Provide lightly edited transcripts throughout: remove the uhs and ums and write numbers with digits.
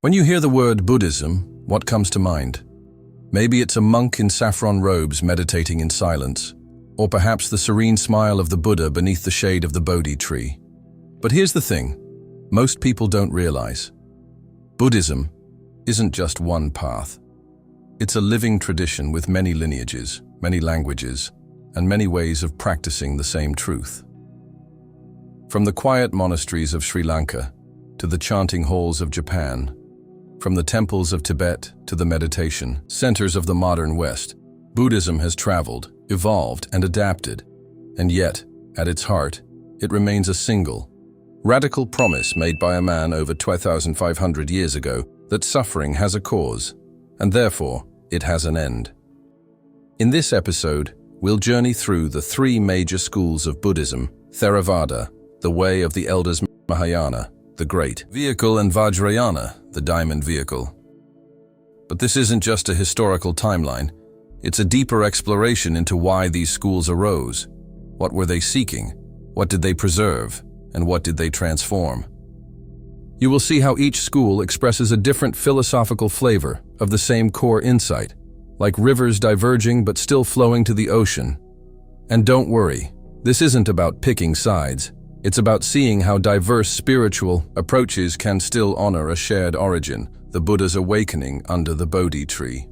When you hear the word Buddhism, what comes to mind? Maybe it's a monk in saffron robes meditating in silence, or perhaps the serene smile of the Buddha beneath the shade of the Bodhi tree. But here's the thing, most people don't realize. Buddhism isn't just one path. It's a living tradition with many lineages, many languages, and many ways of practicing the same truth. From the quiet monasteries of Sri Lanka to the chanting halls of Japan, from the temples of Tibet to the meditation centers of the modern West, Buddhism has traveled, evolved, and adapted. And yet, at its heart, it remains a single, radical promise made by a man over 2,500 years ago that suffering has a cause, and therefore, it has an end. In this episode, we'll journey through the three major schools of Buddhism: Theravada, the way of the elders; Mahayana, the great vehicle; and Vajrayana, the diamond vehicle. But this isn't just a historical timeline. It's a deeper exploration into why these schools arose. What were they seeking? What did they preserve? And what did they transform? You will see how each school expresses a different philosophical flavor of the same core insight, like rivers diverging but still flowing to the ocean. And don't worry, this isn't about picking sides. It's about seeing how diverse spiritual approaches can still honor a shared origin, the Buddha's awakening under the Bodhi tree.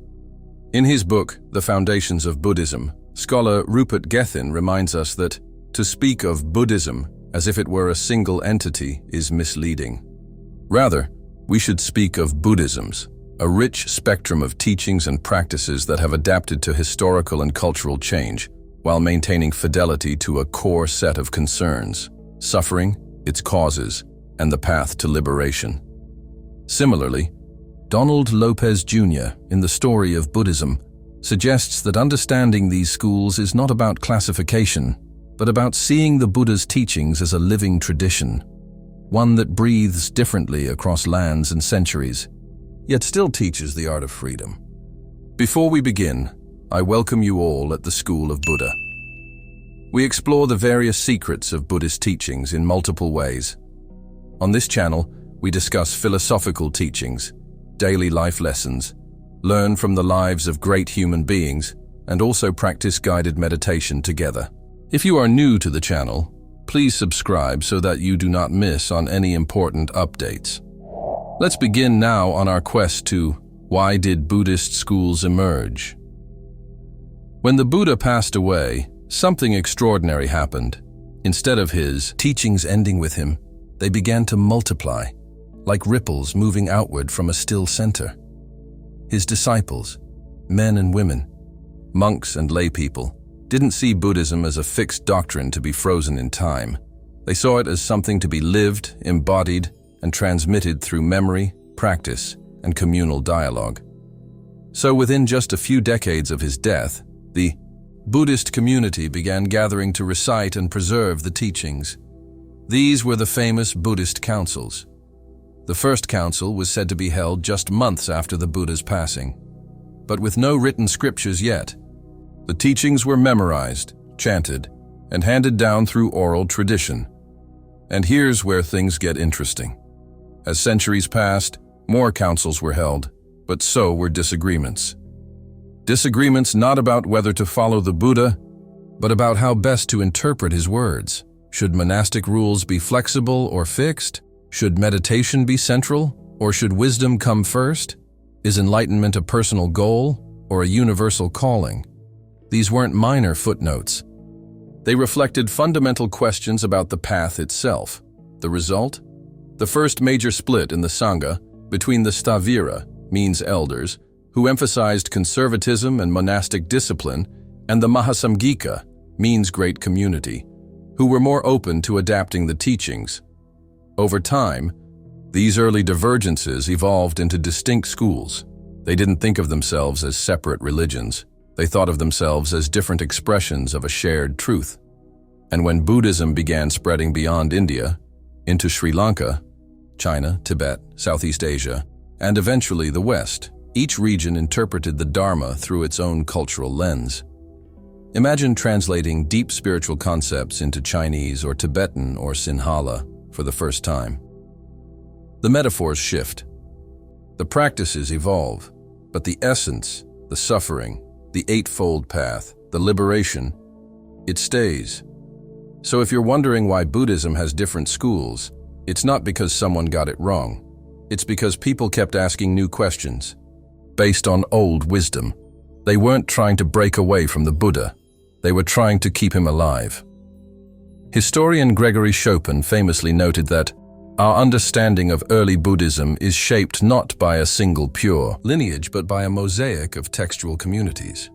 In his book, The Foundations of Buddhism, scholar Rupert Gethin reminds us that to speak of Buddhism as if it were a single entity is misleading. Rather, we should speak of Buddhisms, a rich spectrum of teachings and practices that have adapted to historical and cultural change, while maintaining fidelity to a core set of concerns: suffering, its causes, and the path to liberation. Similarly, Donald Lopez Jr., in The Story of Buddhism, suggests that understanding these schools is not about classification, but about seeing the Buddha's teachings as a living tradition, one that breathes differently across lands and centuries, yet still teaches the art of freedom. Before we begin, I welcome you all at the School of Buddha. We explore the various secrets of Buddhist teachings in multiple ways. On this channel, we discuss philosophical teachings, daily life lessons, learn from the lives of great human beings, and also practice guided meditation together. If you are new to the channel, please subscribe so that you do not miss on any important updates. Let's begin now on our quest to why did Buddhist schools emerge? When the Buddha passed away, something extraordinary happened. Instead of his teachings ending with him, they began to multiply, like ripples moving outward from a still center. His disciples, men and women, monks and lay people, didn't see Buddhism as a fixed doctrine to be frozen in time. They saw it as something to be lived, embodied, and transmitted through memory, practice, and communal dialogue. So within just a few decades of his death, the Buddhist community began gathering to recite and preserve the teachings. These were the famous Buddhist councils. The first council was said to be held just months after the Buddha's passing. But with no written scriptures yet, the teachings were memorized, chanted, and handed down through oral tradition. And here's where things get interesting. As centuries passed, more councils were held, but so were disagreements. Disagreements not about whether to follow the Buddha, but about how best to interpret his words. Should monastic rules be flexible or fixed? Should meditation be central, or should wisdom come first? Is enlightenment a personal goal or a universal calling? These weren't minor footnotes. They reflected fundamental questions about the path itself. The result? The first major split in the Sangha between the Stavira, means elders, who emphasized conservatism and monastic discipline, and the Mahasamgika, means great community, who were more open to adapting the teachings. Over time, these early divergences evolved into distinct schools. They didn't think of themselves as separate religions. They thought of themselves as different expressions of a shared truth. And when Buddhism began spreading beyond India, into Sri Lanka, China, Tibet, Southeast Asia, and eventually the West, each region interpreted the Dharma through its own cultural lens. Imagine translating deep spiritual concepts into Chinese or Tibetan or Sinhala for the first time. The metaphors shift. The practices evolve, but the essence, the suffering, the Eightfold Path, the liberation, it stays. So if you're wondering why Buddhism has different schools, it's not because someone got it wrong. It's because people kept asking new questions, based on old wisdom. They weren't trying to break away from the Buddha. They were trying to keep him alive. Historian Gregory Chopin famously noted that our understanding of early Buddhism is shaped not by a single pure lineage, but by a mosaic of textual communities.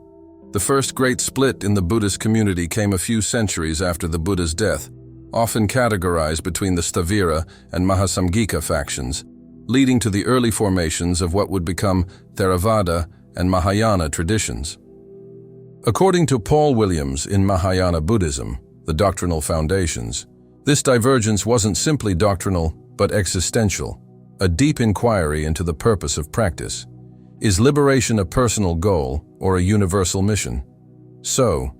The first great split in the Buddhist community came a few centuries after the Buddha's death, often categorized between the Stavira and Mahasamgika factions, leading to the early formations of what would become Theravada and Mahayana traditions. According to Paul Williams in Mahayana Buddhism, The Doctrinal Foundations, this divergence wasn't simply doctrinal, but existential, a deep inquiry into the purpose of practice. Is liberation a personal goal or a universal mission? So,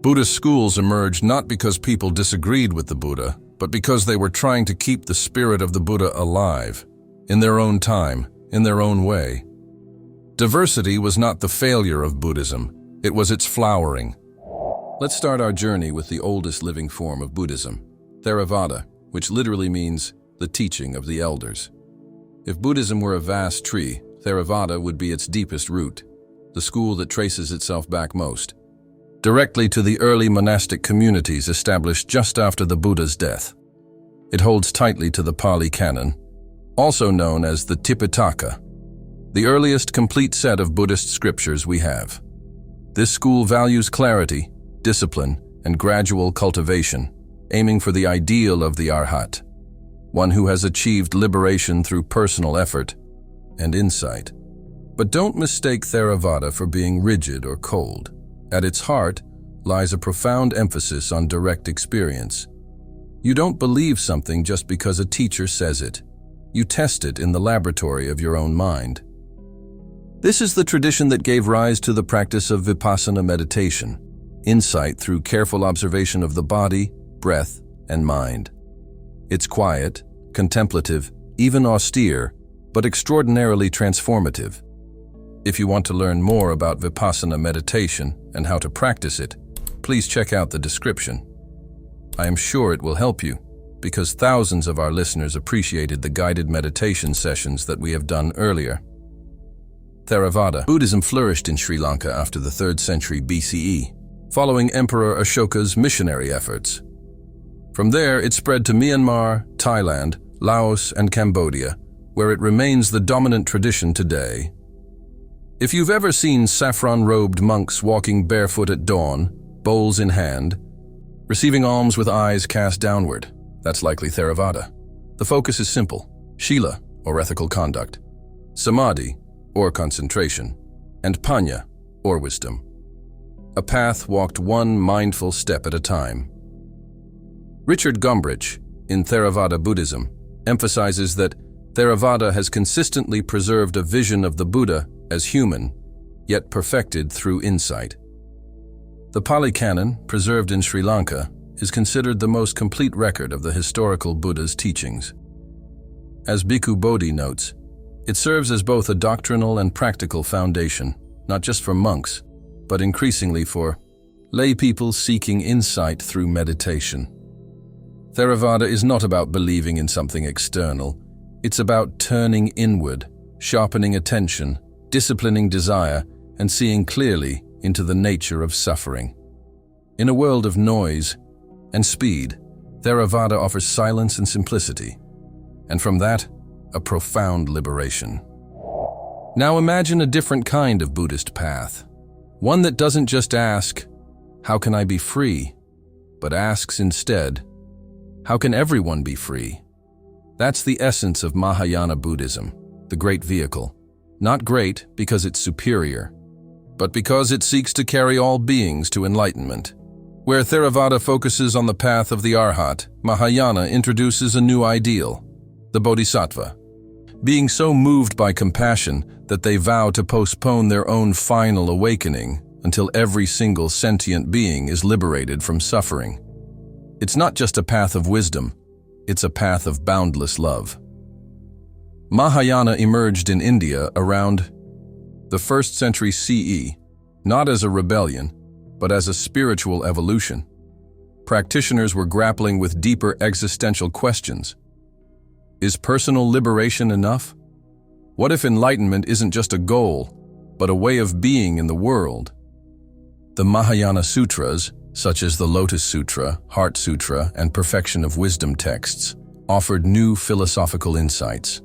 Buddhist schools emerged not because people disagreed with the Buddha, but because they were trying to keep the spirit of the Buddha alive, in their own time, in their own way. Diversity was not the failure of Buddhism, it was its flowering. Let's start our journey with the oldest living form of Buddhism, Theravada, which literally means the teaching of the elders. If Buddhism were a vast tree, Theravada would be its deepest root, the school that traces itself back most, directly to the early monastic communities established just after the Buddha's death. It holds tightly to the Pali Canon, also known as the Tipitaka, the earliest complete set of Buddhist scriptures we have. This school values clarity, discipline, and gradual cultivation, aiming for the ideal of the Arhat, one who has achieved liberation through personal effort and insight. But don't mistake Theravada for being rigid or cold. At its heart lies a profound emphasis on direct experience. You don't believe something just because a teacher says it. You test it in the laboratory of your own mind. This is the tradition that gave rise to the practice of vipassana meditation, insight through careful observation of the body, breath, and mind. It's quiet, contemplative, even austere, but extraordinarily transformative. If you want to learn more about vipassana meditation and how to practice it, please check out the description. I am sure it will help you, because thousands of our listeners appreciated the guided meditation sessions that we have done earlier. Theravada. Buddhism flourished in Sri Lanka after the 3rd century BCE, following Emperor Ashoka's missionary efforts. From there, it spread to Myanmar, Thailand, Laos, and Cambodia, where it remains the dominant tradition today. If you've ever seen saffron-robed monks walking barefoot at dawn, bowls in hand, receiving alms with eyes cast downward, that's likely Theravada. The focus is simple: Shila, or ethical conduct, Samadhi, or concentration, and Panya, or wisdom. A path walked one mindful step at a time. Richard Gombrich, in Theravada Buddhism, emphasizes that Theravada has consistently preserved a vision of the Buddha as human, yet perfected through insight. The Pali Canon, preserved in Sri Lanka, is considered the most complete record of the historical Buddha's teachings. As Bhikkhu Bodhi notes, it serves as both a doctrinal and practical foundation, not just for monks, but increasingly for lay people seeking insight through meditation. Theravada is not about believing in something external. It's about turning inward, sharpening attention, disciplining desire, and seeing clearly into the nature of suffering. In a world of noise and speed, Theravada offers silence and simplicity, and from that, a profound liberation. Now imagine a different kind of Buddhist path, one that doesn't just ask, "How can I be free?" but asks instead, "How can everyone be free?" That's the essence of Mahayana Buddhism, the great vehicle. Not great because it's superior, but because it seeks to carry all beings to enlightenment. Where Theravada focuses on the path of the Arhat, Mahayana introduces a new ideal, the Bodhisattva, being so moved by compassion that they vow to postpone their own final awakening until every single sentient being is liberated from suffering. It's not just a path of wisdom, it's a path of boundless love. Mahayana emerged in India around the 1st century CE, not as a rebellion, but as a spiritual evolution. Practitioners were grappling with deeper existential questions. Is personal liberation enough? What if enlightenment isn't just a goal, but a way of being in the world? The Mahayana sutras, such as the Lotus Sutra, Heart Sutra, and Perfection of Wisdom texts, offered new philosophical insights.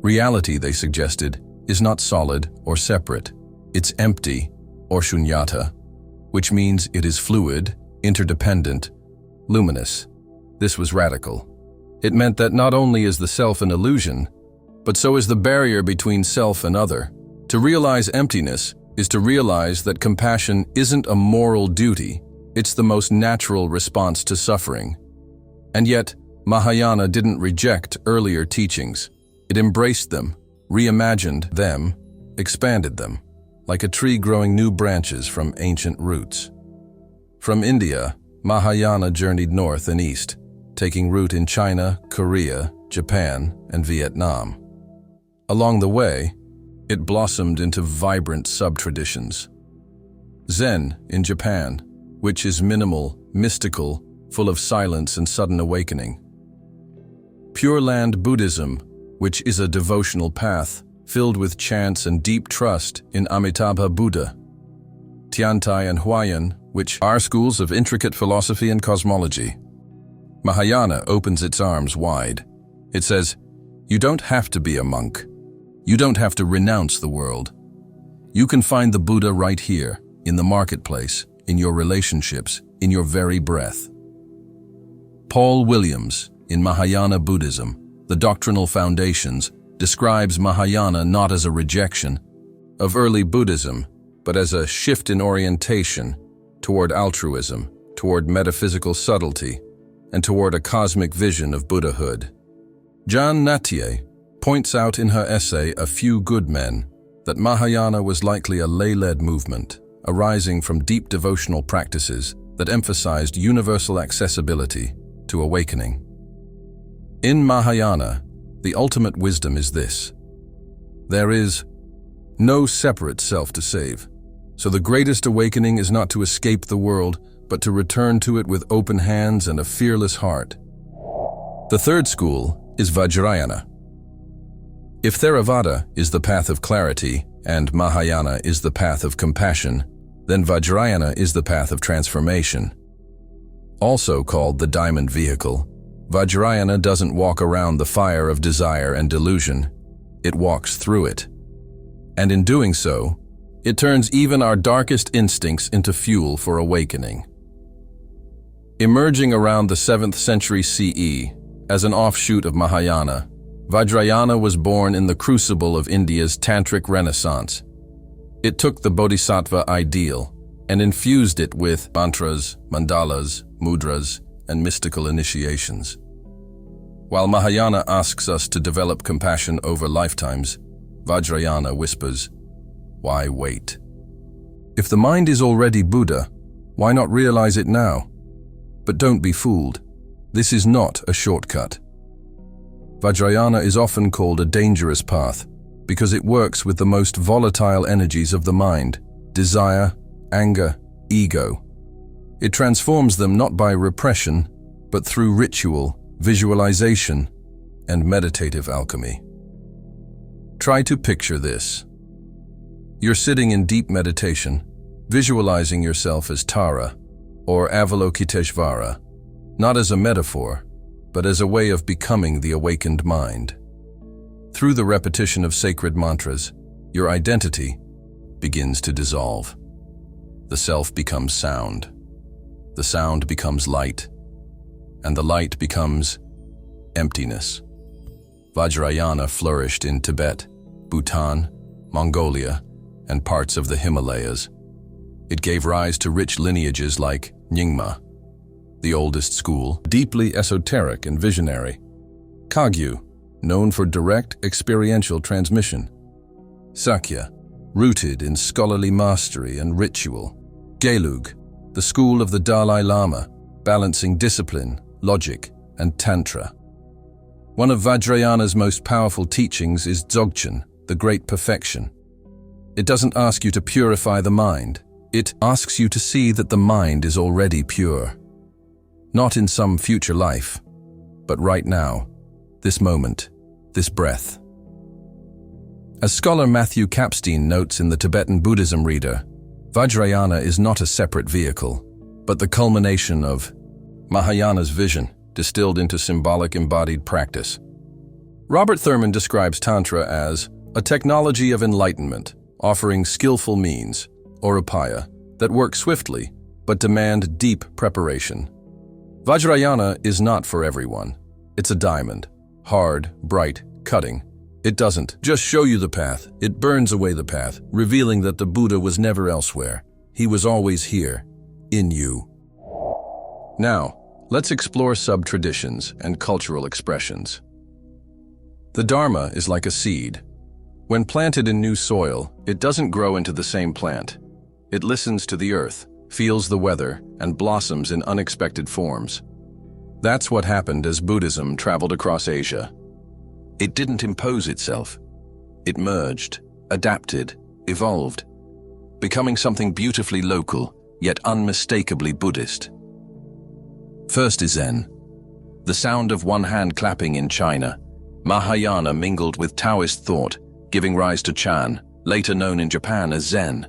Reality, they suggested, is not solid or separate. It's empty, or shunyata, which means it is fluid, interdependent, luminous. This was radical. It meant that not only is the self an illusion, but so is the barrier between self and other. To realize emptiness is to realize that compassion isn't a moral duty, it's the most natural response to suffering. And yet, Mahayana didn't reject earlier teachings. It embraced them, reimagined them, expanded them, like a tree growing new branches from ancient roots. From India, Mahayana journeyed north and east, taking root in China, Korea, Japan, and Vietnam. Along the way, it blossomed into vibrant sub-traditions. Zen in Japan, which is minimal, mystical, full of silence and sudden awakening. Pure Land Buddhism, which is a devotional path filled with chants and deep trust in Amitabha Buddha. Tiantai and Huayan, which are schools of intricate philosophy and cosmology. Mahayana opens its arms wide. It says, you don't have to be a monk. You don't have to renounce the world. You can find the Buddha right here, in the marketplace, in your relationships, in your very breath. Paul Williams, in Mahayana Buddhism, The Doctrinal Foundations, describes Mahayana not as a rejection of early Buddhism, but as a shift in orientation toward altruism, toward metaphysical subtlety, and toward a cosmic vision of Buddhahood. Jan Nattier points out in her essay A Few Good Men that Mahayana was likely a lay-led movement, arising from deep devotional practices that emphasized universal accessibility to awakening. In Mahayana, the ultimate wisdom is this: there is no separate self to save. So the greatest awakening is not to escape the world, but to return to it with open hands and a fearless heart. The third school is Vajrayana. If Theravada is the path of clarity and Mahayana is the path of compassion, then Vajrayana is the path of transformation. Also called the diamond vehicle, Vajrayana doesn't walk around the fire of desire and delusion. It walks through it. And in doing so, it turns even our darkest instincts into fuel for awakening. Emerging around the 7th century CE as an offshoot of Mahayana, Vajrayana was born in the crucible of India's tantric renaissance. It took the bodhisattva ideal and infused it with mantras, mandalas, mudras, and mystical initiations. While Mahayana asks us to develop compassion over lifetimes, Vajrayana whispers, why wait? If the mind is already Buddha, why not realize it now? But don't be fooled. This is not a shortcut. Vajrayana is often called a dangerous path because it works with the most volatile energies of the mind: desire, anger, ego. It transforms them not by repression, but through ritual, visualization, and meditative alchemy. Try to picture this. You're sitting in deep meditation, visualizing yourself as Tara, or Avalokiteshvara, not as a metaphor, but as a way of becoming the awakened mind. Through the repetition of sacred mantras, your identity begins to dissolve. The self becomes sound. The sound becomes light. And the light becomes emptiness. Vajrayana flourished in Tibet, Bhutan, Mongolia, and parts of the Himalayas. It gave rise to rich lineages like Nyingma, the oldest school, deeply esoteric and visionary; Kagyu, known for direct experiential transmission; Sakya, rooted in scholarly mastery and ritual; Gelug, the school of the Dalai Lama, balancing discipline, logic, and tantra. One of Vajrayana's most powerful teachings is Dzogchen, the great perfection. It doesn't ask you to purify the mind. It asks you to see that the mind is already pure. Not in some future life, but right now, this moment, this breath. As scholar Matthew Capstein notes in the Tibetan Buddhism Reader, Vajrayana is not a separate vehicle, but the culmination of Mahayana's vision, distilled into symbolic embodied practice. Robert Thurman describes Tantra as a technology of enlightenment, offering skillful means, or upaya, that work swiftly, but demand deep preparation. Vajrayana is not for everyone. It's a diamond, hard, bright, cutting. It doesn't just show you the path, it burns away the path, revealing that the Buddha was never elsewhere. He was always here, in you. Now, let's explore sub-traditions and cultural expressions. The Dharma is like a seed. When planted in new soil, it doesn't grow into the same plant. It listens to the earth, feels the weather, and blossoms in unexpected forms. That's what happened as Buddhism traveled across Asia. It didn't impose itself. It merged, adapted, evolved, becoming something beautifully local, yet unmistakably Buddhist. First is Zen. The sound of one hand clapping in China, Mahayana mingled with Taoist thought, giving rise to Chan, later known in Japan as Zen.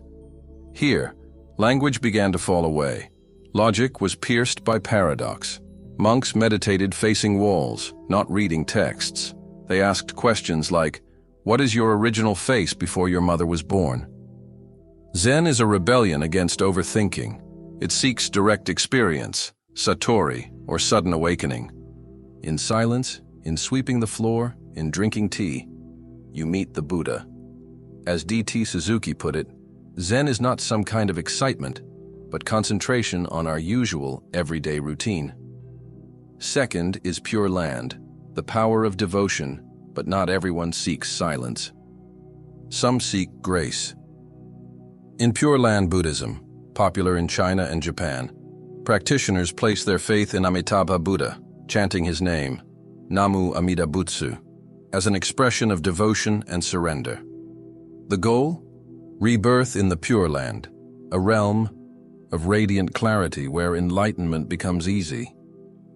Here, language began to fall away. Logic was pierced by paradox. Monks meditated facing walls, not reading texts. They asked questions like, "What is your original face before your mother was born?" Zen is a rebellion against overthinking. It seeks direct experience, satori, or sudden awakening. In silence, in sweeping the floor, in drinking tea, you meet the Buddha. As D.T. Suzuki put it, Zen is not some kind of excitement, but concentration on our usual, everyday routine. Second is Pure Land, the power of devotion, but not everyone seeks silence. Some seek grace. In Pure Land Buddhism, popular in China and Japan, practitioners place their faith in Amitabha Buddha, chanting his name, Namu Amida Butsu, as an expression of devotion and surrender. The goal? Rebirth in the Pure Land, a realm of radiant clarity where enlightenment becomes easy,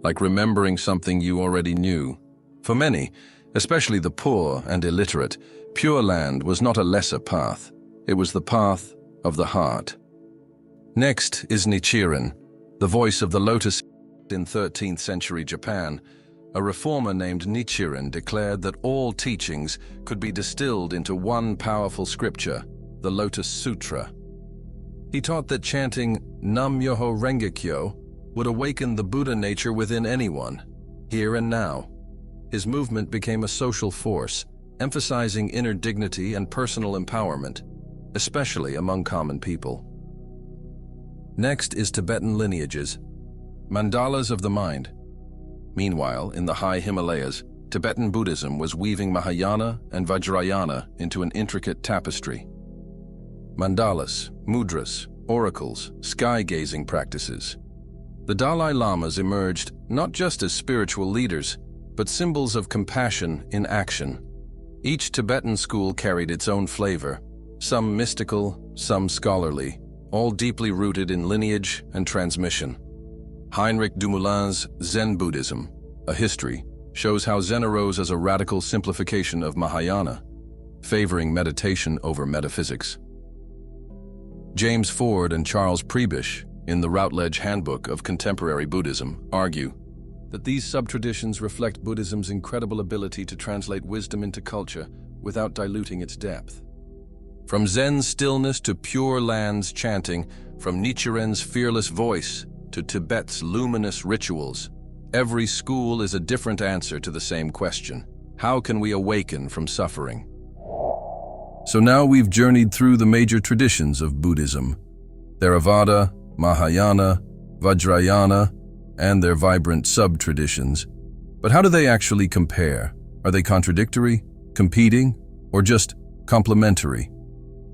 like remembering something you already knew. For many, especially the poor and illiterate, Pure Land was not a lesser path. It was the path of the heart. Next is Nichiren, the voice of the lotus. In 13th century Japan, a reformer named Nichiren declared that all teachings could be distilled into one powerful scripture, the Lotus Sutra. He taught that chanting Nam-myoho Renge-kyo would awaken the Buddha nature within anyone, here and now. His movement became a social force, emphasizing inner dignity and personal empowerment, especially among common people. Next is Tibetan lineages, mandalas of the mind. Meanwhile, in the high Himalayas, Tibetan Buddhism was weaving Mahayana and Vajrayana into an intricate tapestry. Mandalas, mudras, oracles, sky-gazing practices. The Dalai Lamas emerged not just as spiritual leaders, but symbols of compassion in action. Each Tibetan school carried its own flavor, some mystical, some scholarly, all deeply rooted in lineage and transmission. Heinrich Dumoulin's Zen Buddhism, A History, shows how Zen arose as a radical simplification of Mahayana, favoring meditation over metaphysics. James Ford and Charles Prebish, in the Routledge Handbook of Contemporary Buddhism, argue that these sub-traditions reflect Buddhism's incredible ability to translate wisdom into culture without diluting its depth. From Zen's stillness to Pure Land's chanting, from Nichiren's fearless voice to Tibet's luminous rituals, every school is a different answer to the same question. How can we awaken from suffering? So now we've journeyed through the major traditions of Buddhism: Theravada, Mahayana, Vajrayana, and their vibrant sub-traditions. But how do they actually compare? Are they contradictory, competing, or just complementary?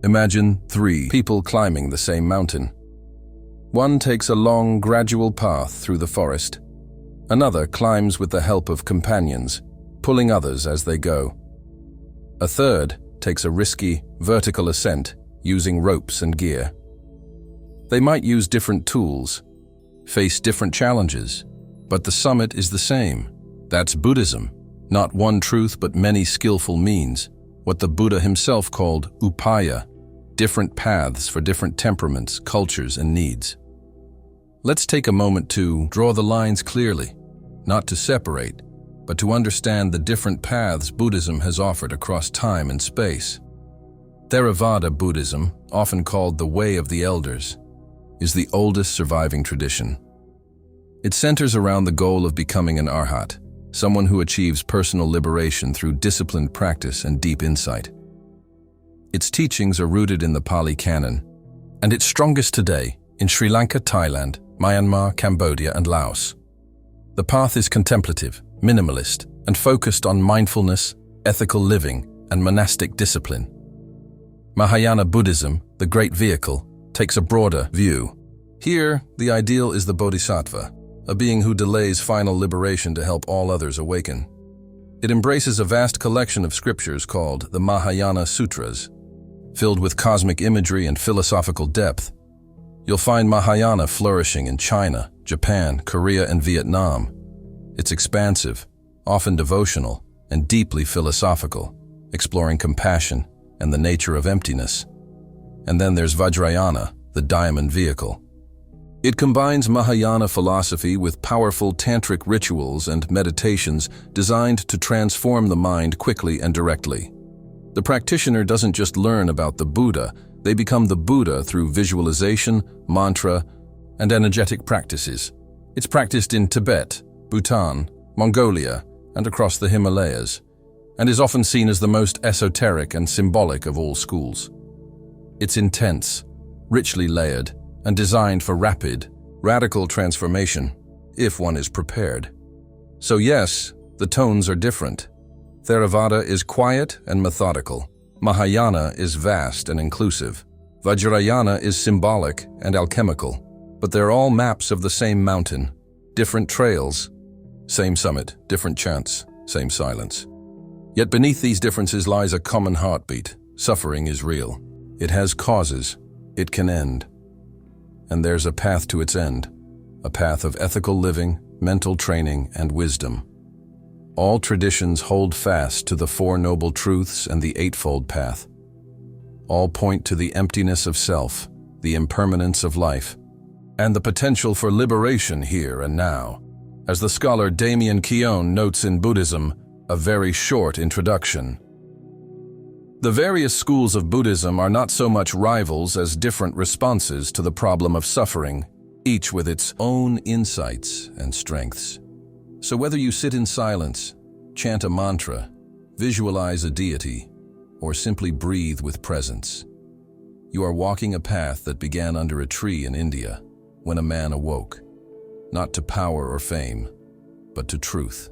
Imagine 3 people climbing the same mountain. One takes a long, gradual path through the forest. Another climbs with the help of companions, pulling others as they go. A third takes a risky, vertical ascent using ropes and gear. They might use different tools, face different challenges, but the summit is the same. That's Buddhism, not one truth but many skillful means, what the Buddha himself called upaya, different paths for different temperaments, cultures, and needs. Let's take a moment to draw the lines clearly, not to separate, but to understand the different paths Buddhism has offered across time and space. Theravada Buddhism, often called the Way of the Elders, is the oldest surviving tradition. It centers around the goal of becoming an arhat, someone who achieves personal liberation through disciplined practice and deep insight. Its teachings are rooted in the Pali Canon, and it's strongest today in Sri Lanka, Thailand, Myanmar, Cambodia, and Laos. The path is contemplative, minimalist, and focused on mindfulness, ethical living, and monastic discipline. Mahayana Buddhism, the Great Vehicle, takes a broader view. Here, the ideal is the bodhisattva, a being who delays final liberation to help all others awaken. It embraces a vast collection of scriptures called the Mahayana Sutras, filled with cosmic imagery and philosophical depth. You'll find Mahayana flourishing in China, Japan, Korea, and Vietnam. It's expansive, often devotional, and deeply philosophical, exploring compassion and the nature of emptiness. And then there's Vajrayana, the diamond vehicle. It combines Mahayana philosophy with powerful tantric rituals and meditations designed to transform the mind quickly and directly. The practitioner doesn't just learn about the Buddha, they become the Buddha through visualization, mantra, and energetic practices. It's practiced in Tibet, Bhutan, Mongolia, and across the Himalayas, and is often seen as the most esoteric and symbolic of all schools. It's intense, richly layered, and designed for rapid, radical transformation, if one is prepared. So yes, the tones are different. Theravada is quiet and methodical. Mahayana is vast and inclusive. Vajrayana is symbolic and alchemical, but they're all maps of the same mountain, different trails, same summit, different chants, same silence. Yet beneath these differences lies a common heartbeat. Suffering is real. It has causes. It can end. And there's a path to its end, a path of ethical living, mental training, and wisdom. All traditions hold fast to the Four Noble Truths and the Eightfold Path. All point to the emptiness of self, the impermanence of life, and the potential for liberation here and now. As the scholar Damien Keown notes in Buddhism, a very short introduction. The various schools of Buddhism are not so much rivals as different responses to the problem of suffering, each with its own insights and strengths. So whether you sit in silence, chant a mantra, visualize a deity, or simply breathe with presence, you are walking a path that began under a tree in India when a man awoke, not to power or fame, but to truth.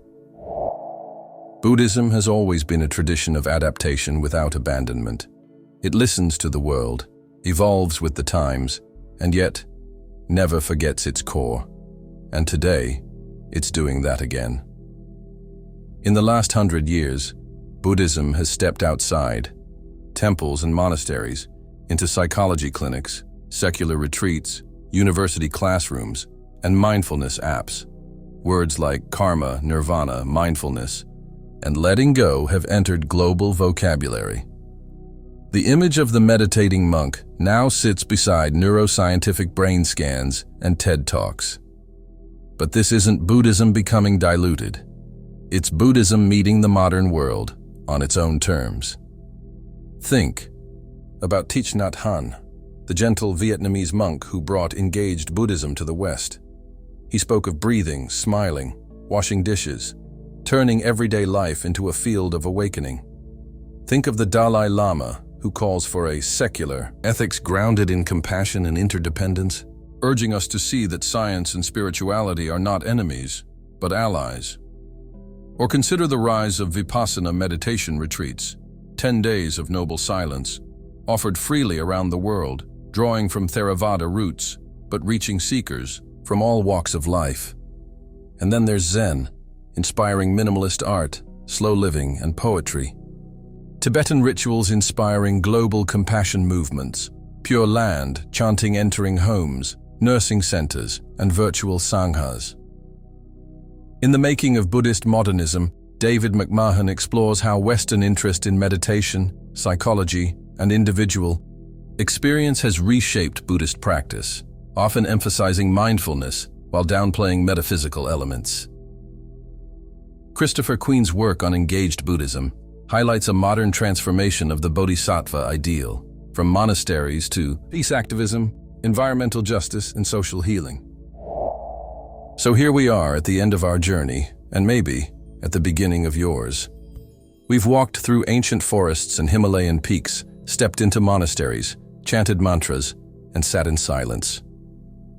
Buddhism has always been a tradition of adaptation without abandonment. It listens to the world, evolves with the times, and yet never forgets its core. And today, it's doing that again. In the last 100 years, Buddhism has stepped outside temples and monasteries into psychology clinics, secular retreats, university classrooms, and mindfulness apps. Words like karma, nirvana, mindfulness, and letting go have entered global vocabulary. The image of the meditating monk now sits beside neuroscientific brain scans and TED Talks. But this isn't Buddhism becoming diluted. It's Buddhism meeting the modern world on its own terms. Think about Thich Nhat Hanh, the gentle Vietnamese monk who brought engaged Buddhism to the West. He spoke of breathing, smiling, washing dishes, turning everyday life into a field of awakening. Think of the Dalai Lama, who calls for a secular ethics grounded in compassion and interdependence, urging us to see that science and spirituality are not enemies, but allies. Or consider the rise of Vipassana meditation retreats, 10 days of noble silence, offered freely around the world, drawing from Theravada roots, but reaching seekers from all walks of life. And then there's Zen, inspiring minimalist art, slow living, and poetry. Tibetan rituals inspiring global compassion movements, Pure Land chanting entering homes, nursing centers, and virtual sanghas. In The Making of Buddhist Modernism, David McMahon explores how Western interest in meditation, psychology, and individual experience has reshaped Buddhist practice, often emphasizing mindfulness while downplaying metaphysical elements. Christopher Queen's work on engaged Buddhism highlights a modern transformation of the bodhisattva ideal, from monasteries to peace activism, environmental justice, and social healing. So here we are at the end of our journey, and maybe at the beginning of yours. We've walked through ancient forests and Himalayan peaks, stepped into monasteries, chanted mantras, and sat in silence.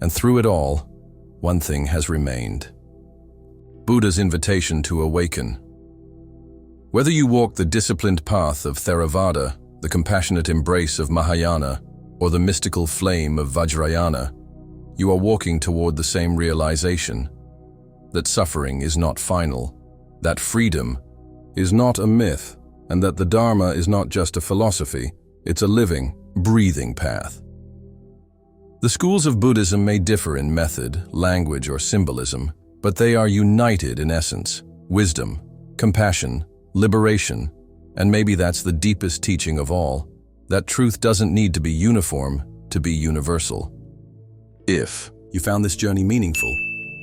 And through it all, one thing has remained: Buddha's invitation to awaken. Whether you walk the disciplined path of Theravada, the compassionate embrace of Mahayana, or the mystical flame of Vajrayana, you are walking toward the same realization: that suffering is not final, that freedom is not a myth, and that the Dharma is not just a philosophy, it's a living, breathing path. The schools of Buddhism may differ in method, language, or symbolism, but they are united in essence: wisdom, compassion, liberation, and maybe that's the deepest teaching of all, that truth doesn't need to be uniform to be universal. If you found this journey meaningful,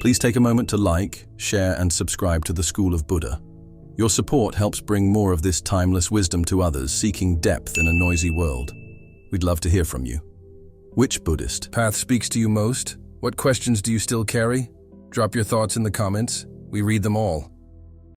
please take a moment to like, share, and subscribe to the School of Buddha. Your support helps bring more of this timeless wisdom to others seeking depth in a noisy world. We'd love to hear from you. Which Buddhist path speaks to you most? What questions do you still carry? Drop your thoughts in the comments. We read them all.